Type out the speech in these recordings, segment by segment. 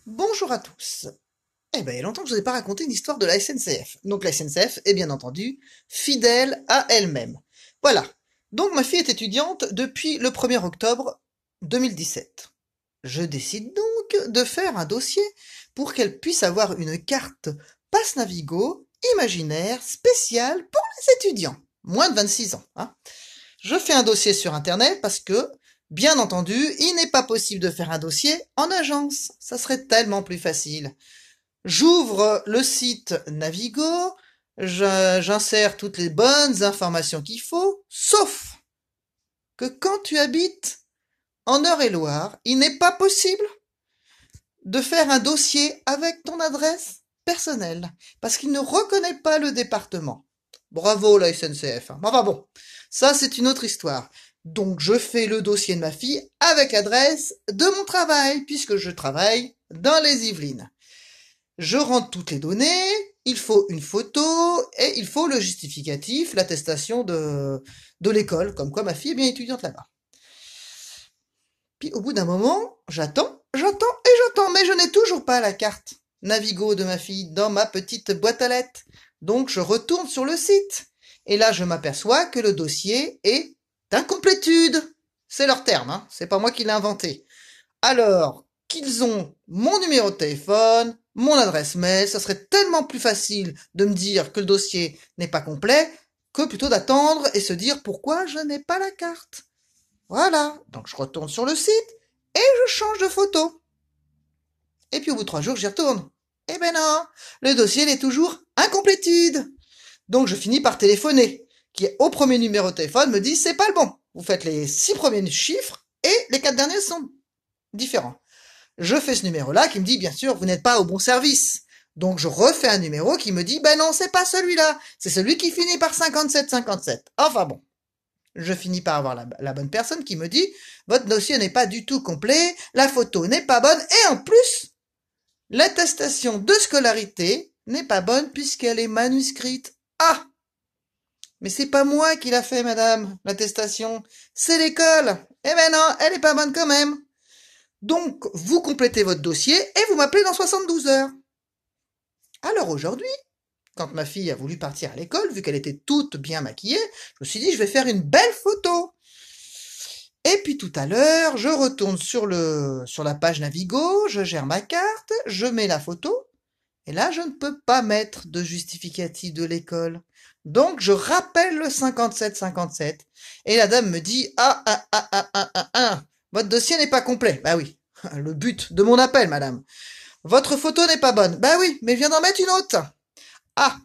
Bonjour à tous. Eh ben, il y a longtemps que je vous ai pas raconté une histoire de la SNCF. Donc la SNCF est bien entendu fidèle à elle-même. Voilà. Donc ma fille est étudiante depuis le 1er octobre 2017. Je décide donc de faire un dossier pour qu'elle puisse avoir une carte Pass Navigo imaginaire spéciale pour les étudiants. Moins de 26 ans, hein. Je fais un dossier sur Internet parce que, bien entendu, il n'est pas possible de faire un dossier en agence. Ça serait tellement plus facile. J'ouvre le site Navigo, j'insère toutes les bonnes informations qu'il faut, sauf que quand tu habites en Eure-et-Loire, il n'est pas possible de faire un dossier avec ton adresse personnelle, parce qu'il ne reconnaît pas le département. Bravo la SNCF. Enfin bon, ça c'est une autre histoire. Donc je fais le dossier de ma fille avec l'adresse de mon travail, puisque je travaille dans les Yvelines. Je rentre toutes les données, il faut une photo et il faut le justificatif, l'attestation de l'école, comme quoi ma fille est bien étudiante là-bas. Puis au bout d'un moment, j'attends, mais je n'ai toujours pas la carte Navigo de ma fille dans ma petite boîte à lettres. Donc je retourne sur le site. Et là, je m'aperçois que le dossier est d'incomplétude. C'est leur terme, hein, c'est pas moi qui l'ai inventé. Alors qu'ils ont mon numéro de téléphone, mon adresse mail, ça serait tellement plus facile de me dire que le dossier n'est pas complet que plutôt d'attendre et se dire pourquoi je n'ai pas la carte. Voilà, donc je retourne sur le site et je change de photo. Et puis au bout de 3 jours, j'y retourne. Eh ben non, le dossier il est toujours incomplétude. Donc je finis par téléphoner, qui au premier numéro de téléphone me dit c'est pas le bon. Vous faites les 6 premiers chiffres et les 4 derniers sont différents. Je fais ce numéro-là qui me dit bien sûr vous n'êtes pas au bon service. Donc je refais un numéro qui me dit ben non c'est pas celui-là, c'est celui qui finit par 5757. Enfin bon. Je finis par avoir la bonne personne qui me dit votre dossier n'est pas du tout complet, la photo n'est pas bonne et en plus l'attestation de scolarité n'est pas bonne puisqu'elle est manuscrite. Ah, mais c'est pas moi qui l'a fait, madame, l'attestation, c'est l'école. Eh ben non, elle est pas bonne quand même. Donc, vous complétez votre dossier et vous m'appelez dans 72 heures. Alors aujourd'hui, quand ma fille a voulu partir à l'école, vu qu'elle était toute bien maquillée, je me suis dit je vais faire une belle photo. Et puis tout à l'heure, je retourne sur la page Navigo, je gère ma carte, je mets la photo, et là je ne peux pas mettre de justificatif de l'école. Donc je rappelle le 5757, et la dame me dit votre dossier n'est pas complet. Bah oui, le but de mon appel, madame. Votre photo n'est pas bonne. Bah oui, mais viens d'en mettre une autre. Ah,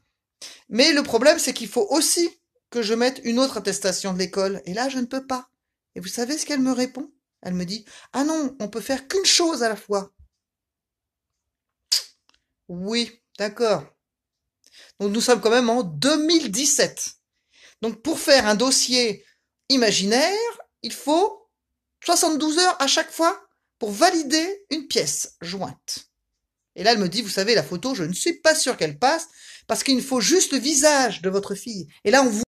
mais le problème c'est qu'il faut aussi que je mette une autre attestation de l'école, et là je ne peux pas. Et vous savez ce qu'elle me répond? Elle me dit ah non, on peut faire qu'une chose à la fois. Oui, d'accord. Donc nous sommes quand même en 2017. Donc pour faire un dossier imaginaire, il faut 72 heures à chaque fois pour valider une pièce jointe. Et là, elle me dit, vous savez, la photo, je ne suis pas sûre qu'elle passe parce qu'il faut juste le visage de votre fille. Et là, on voit